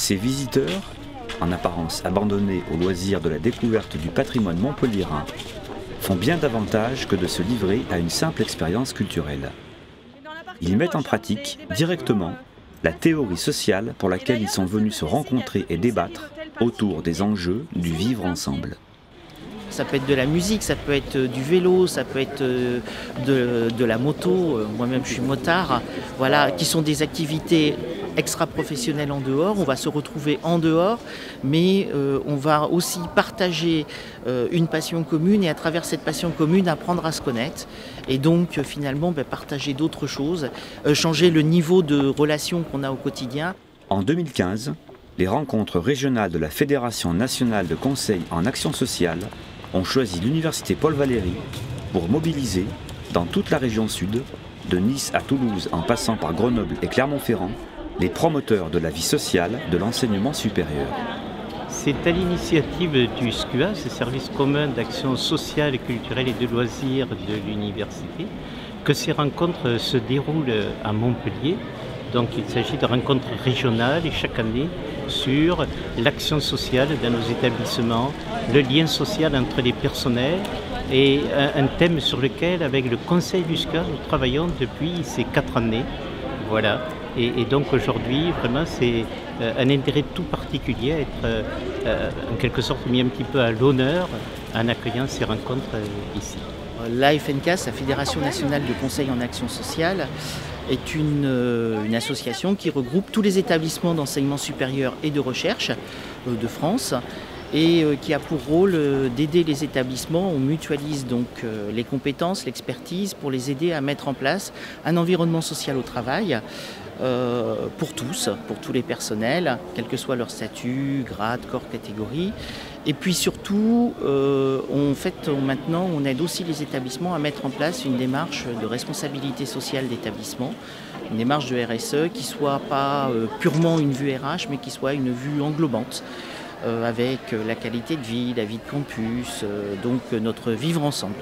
Ces visiteurs, en apparence abandonnés au loisir de la découverte du patrimoine montpelliérain, font bien davantage que de se livrer à une simple expérience culturelle. Ils mettent en pratique directement la théorie sociale pour laquelle ils sont venus se rencontrer et débattre autour des enjeux du vivre ensemble. Ça peut être de la musique, ça peut être du vélo, ça peut être de la moto. Moi-même, je suis motard. Voilà, qui sont des activités extra-professionnelles en dehors. On va se retrouver en dehors, mais on va aussi partager une passion commune et à travers cette passion commune, apprendre à se connaître. Et donc, finalement, partager d'autres choses, changer le niveau de relation qu'on a au quotidien. En 2015, les rencontres régionales de la Fédération nationale de conseil en action sociale ont choisi l'université Paul Valéry pour mobiliser, dans toute la région sud, de Nice à Toulouse en passant par Grenoble et Clermont-Ferrand, les promoteurs de la vie sociale de l'enseignement supérieur. C'est à l'initiative du SCUA, ce service commun d'action sociale, culturelle et de loisirs de l'université, que ces rencontres se déroulent à Montpellier. Donc il s'agit de rencontres régionales et chaque année sur l'action sociale dans nos établissements, le lien social entre les personnels et un thème sur lequel, avec le conseil du SCUA, nous travaillons depuis ces 4 années. Voilà. Et donc aujourd'hui, vraiment, c'est un intérêt tout particulier à être en quelque sorte mis un petit peu à l'honneur en accueillant ces rencontres ici. L'AFNCAS, la Fédération nationale de conseil en action sociale, est une association qui regroupe tous les établissements d'enseignement supérieur et de recherche de France et qui a pour rôle d'aider les établissements. On mutualise donc les compétences, l'expertise pour les aider à mettre en place un environnement social au travail pour tous les personnels, quel que soit leur statut, grade, corps, catégorie. Et puis surtout, maintenant, on aide aussi les établissements à mettre en place une démarche de responsabilité sociale d'établissement, une démarche de RSE qui ne soit pas purement une vue RH, mais qui soit une vue englobante, avec la qualité de vie, la vie de campus, donc notre vivre ensemble.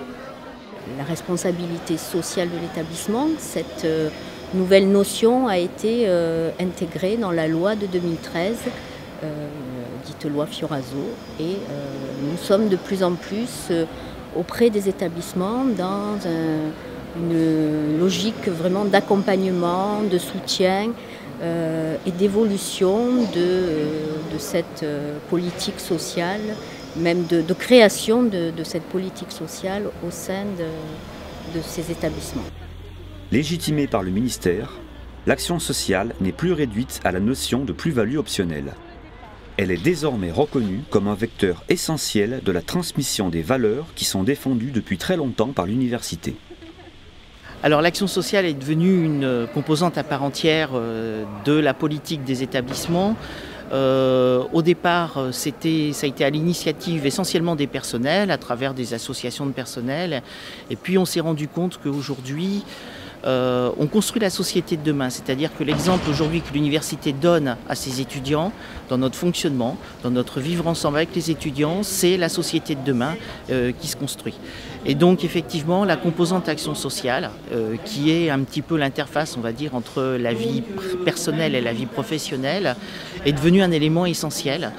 La responsabilité sociale de l'établissement, cette nouvelle notion a été intégrée dans la loi de 2013, dite loi Fioraso, et nous sommes de plus en plus auprès des établissements dans une logique vraiment d'accompagnement, de soutien et d'évolution de cette politique sociale, même de création de cette politique sociale au sein de ces établissements. Légitimée par le ministère, l'action sociale n'est plus réduite à la notion de plus-value optionnelle. Elle est désormais reconnue comme un vecteur essentiel de la transmission des valeurs qui sont défendues depuis très longtemps par l'université. Alors l'action sociale est devenue une composante à part entière de la politique des établissements. Au départ, ça a été à l'initiative essentiellement des personnels, à travers des associations de personnel. Et puis on s'est rendu compte qu'aujourd'hui, on construit la société de demain, c'est-à-dire que l'exemple aujourd'hui que l'université donne à ses étudiants dans notre fonctionnement, dans notre vivre ensemble avec les étudiants, c'est la société de demain qui se construit. Et donc effectivement la composante action sociale, qui est un petit peu l'interface, on va dire, entre la vie personnelle et la vie professionnelle, est devenue un élément essentiel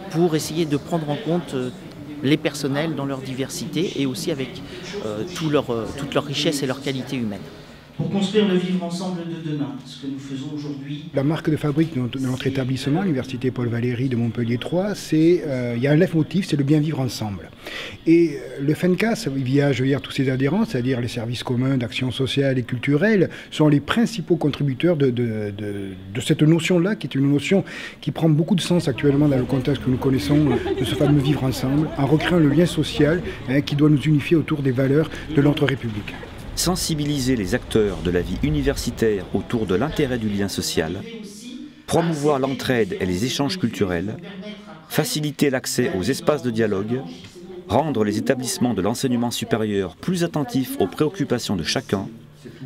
pour essayer de prendre en compte les personnels dans leur diversité et aussi avec toute leur richesse et leur qualité humaine. Pour construire le vivre ensemble de demain, ce que nous faisons aujourd'hui. La marque de fabrique de notre établissement, l'Université Paul Valéry de Montpellier 3, il y a un leitmotiv, c'est le bien vivre ensemble. Et le FENCAS, via tous ses adhérents, c'est-à-dire les services communs d'action sociale et culturelle, sont les principaux contributeurs de cette notion-là, qui est une notion qui prend beaucoup de sens actuellement dans le contexte que nous connaissons de ce fameux vivre ensemble, en recréant le lien social qui doit nous unifier autour des valeurs de notre République. Sensibiliser les acteurs de la vie universitaire autour de l'intérêt du lien social, promouvoir l'entraide et les échanges culturels, faciliter l'accès aux espaces de dialogue, rendre les établissements de l'enseignement supérieur plus attentifs aux préoccupations de chacun,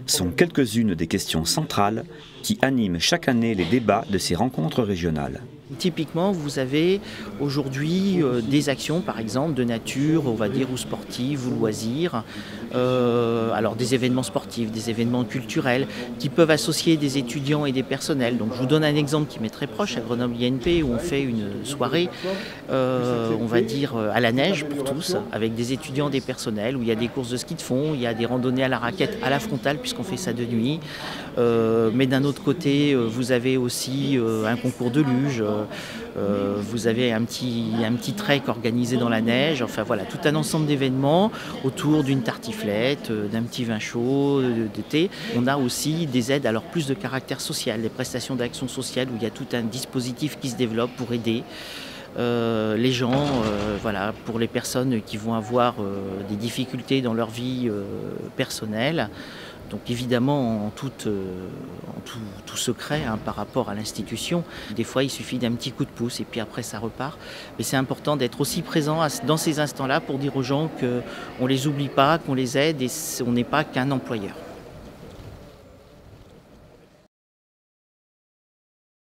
sont quelques-unes des questions centrales qui animent chaque année les débats de ces rencontres régionales. Typiquement, vous avez aujourd'hui des actions, par exemple, de nature, on va dire, ou sportives, ou loisirs. Alors des événements sportifs, des événements culturels, qui peuvent associer des étudiants et des personnels. Donc je vous donne un exemple qui m'est très proche, à Grenoble INP, où on fait une soirée, on va dire, à la neige pour tous, avec des étudiants, des personnels, où il y a des courses de ski de fond, il y a des randonnées à la raquette, à la frontale, puisqu'on fait ça de nuit. Mais d'un autre côté, vous avez aussi un concours de luge. Vous avez un petit trek organisé dans la neige, enfin voilà, tout un ensemble d'événements autour d'une tartiflette, d'un petit vin chaud, de thé. On a aussi des aides, alors plus de caractère social, des prestations d'action sociale où il y a tout un dispositif qui se développe pour aider les gens, voilà, pour les personnes qui vont avoir des difficultés dans leur vie personnelle. Donc évidemment en tout secret par rapport à l'institution. Des fois il suffit d'un petit coup de pouce et puis après ça repart. Mais c'est important d'être aussi présent dans ces instants-là pour dire aux gens qu'on ne les oublie pas, qu'on les aide et on n'est pas qu'un employeur.